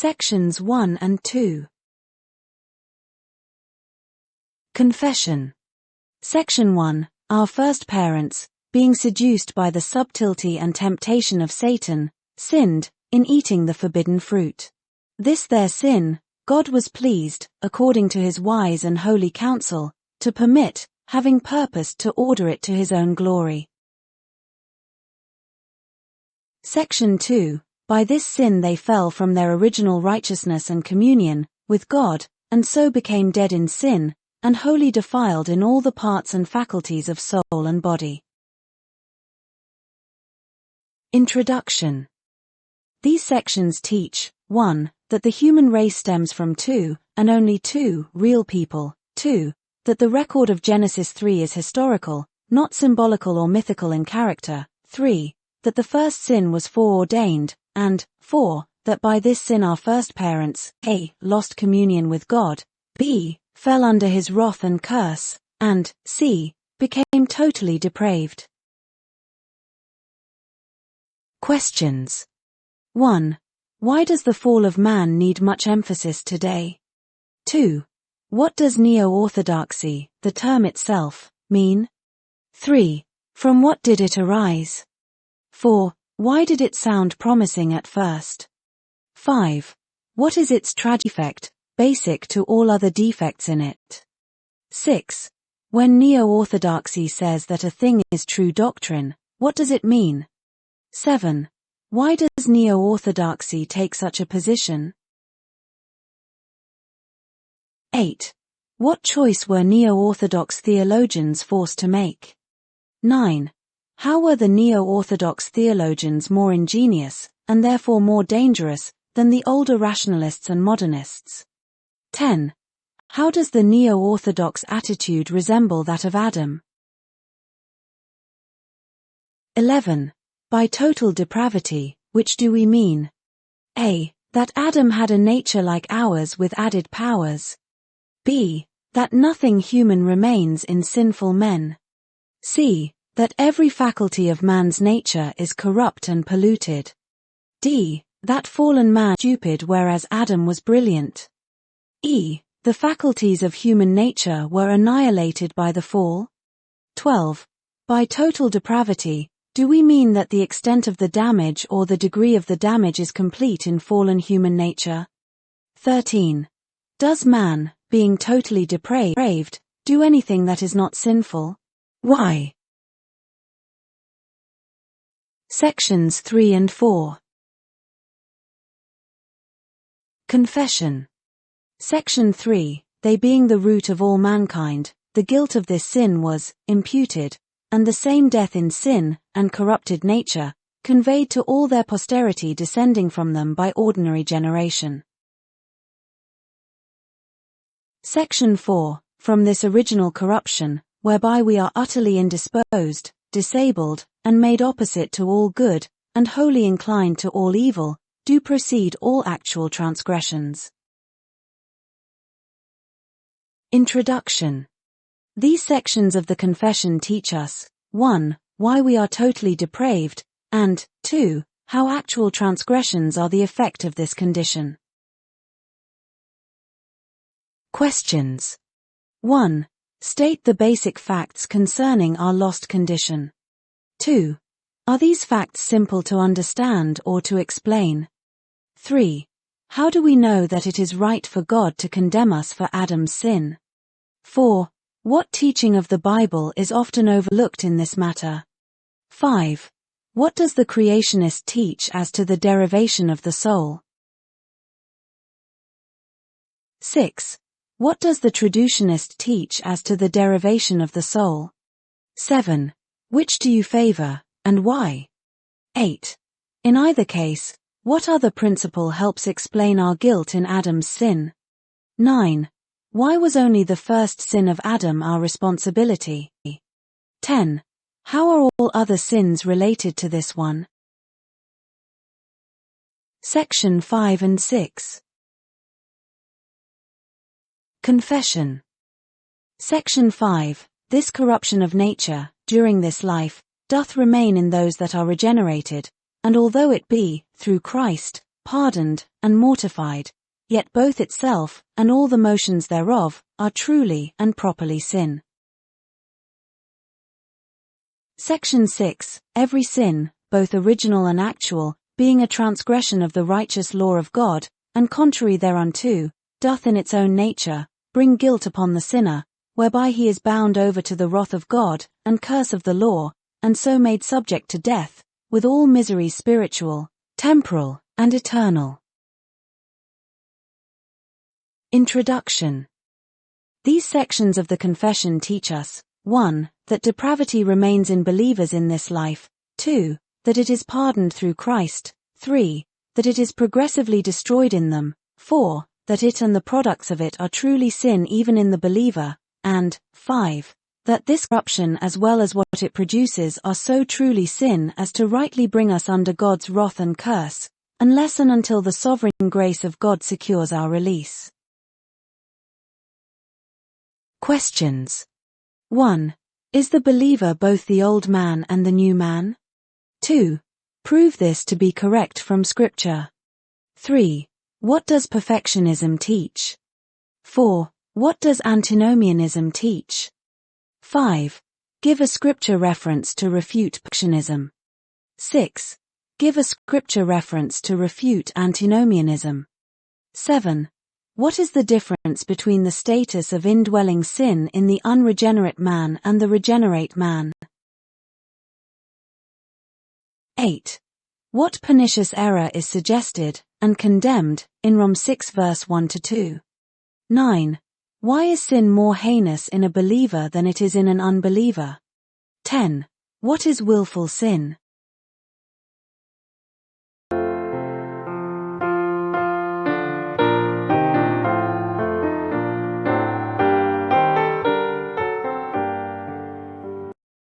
Sections 1 and 2. Confession. Section 1. Our first parents, being seduced by the subtlety and temptation of Satan, sinned, in eating the forbidden fruit. This their sin, God was pleased, according to his wise and holy counsel, to permit, having purposed to order it to his own glory. Section 2. By this sin they fell from their original righteousness and communion with God, and so became dead in sin, and wholly defiled in all the parts and faculties of soul and body. Introduction. These sections teach, 1. That the human race stems from two, and only two, real people, 2. That the record of Genesis 3 is historical, not symbolical or mythical in character, 3. That the first sin was foreordained, and 4. That by this sin our first parents, a. lost communion with God, b. fell under his wrath and curse, and c. became totally depraved. Questions. 1. Why does the fall of man need much emphasis today? 2. What does neo-orthodoxy, the term itself, mean? 3. From what did it arise? 4. Why did it sound promising at first? 5. What is its defect, basic to all other defects in it? 6. When neo-orthodoxy says that a thing is true doctrine, what does it mean? 7. Why does neo-orthodoxy take such a position? 8. What choice were neo-orthodox theologians forced to make? 9. How were the neo-orthodox theologians more ingenious, and therefore more dangerous, than the older rationalists and modernists? 10. How does the neo-orthodox attitude resemble that of Adam? 11. By total depravity, which do we mean? A. That Adam had a nature like ours with added powers. B. That nothing human remains in sinful men. C. That every faculty of man's nature is corrupt and polluted. D. That fallen man is stupid whereas Adam was brilliant. E. The faculties of human nature were annihilated by the fall. 12. By total depravity, do we mean that the extent of the damage or the degree of the damage is complete in fallen human nature? 13. Does man, being totally depraved, do anything that is not sinful? Why? Sections 3 and 4. Confession. Section 3. They being the root of all mankind, the guilt of this sin was imputed, and the same death in sin, and corrupted nature, conveyed to all their posterity descending from them by ordinary generation. Section 4. From this original corruption, whereby we are utterly indisposed, disabled, and made opposite to all good, and wholly inclined to all evil, do proceed all actual transgressions. Introduction. These sections of the confession teach us, 1. Why we are totally depraved, and 2. How actual transgressions are the effect of this condition. Questions. 1. State the basic facts concerning our lost condition. 2. Are these facts simple to understand or to explain? 3. How do we know that it is right for God to condemn us for Adam's sin? 4. What teaching of the Bible is often overlooked in this matter? 5. What does the creationist teach as to the derivation of the soul? 6. What does the traducianist teach as to the derivation of the soul? 7. Which do you favor, and why? 8. In either case, what other principle helps explain our guilt in Adam's sin? 9. Why was only the first sin of Adam our responsibility? 10. How are all other sins related to this one? Section 5 and 6. Confession. Section 5. This corruption of nature, during this life, doth remain in those that are regenerated, and although it be, through Christ, pardoned, and mortified, yet both itself, and all the motions thereof, are truly and properly sin. Section 6. Every sin, both original and actual, being a transgression of the righteous law of God, and contrary thereunto, doth in its own nature bring guilt upon the sinner, whereby he is bound over to the wrath of God, and curse of the law, and so made subject to death, with all miseries spiritual, temporal, and eternal. Introduction. These sections of the Confession teach us, 1. That depravity remains in believers in this life, 2. That it is pardoned through Christ, 3. That it is progressively destroyed in them, 4. That it and the products of it are truly sin even in the believer, and 5. That this corruption as well as what it produces are so truly sin as to rightly bring us under God's wrath and curse, unless and until the sovereign grace of God secures our release. Questions. 1. Is the believer both the old man and the new man? 2. Prove this to be correct from Scripture. 3. What does perfectionism teach? 4. What does antinomianism teach? 5. Give a Scripture reference to refute perfectionism. 6. Give a Scripture reference to refute antinomianism. 7. What is the difference between the status of indwelling sin in the unregenerate man and the regenerate man? 8. What pernicious error is suggested and condemned in Rom 6 verse 1-2? 9. Why is sin more heinous in a believer than it is in an unbeliever? 10. What is willful sin?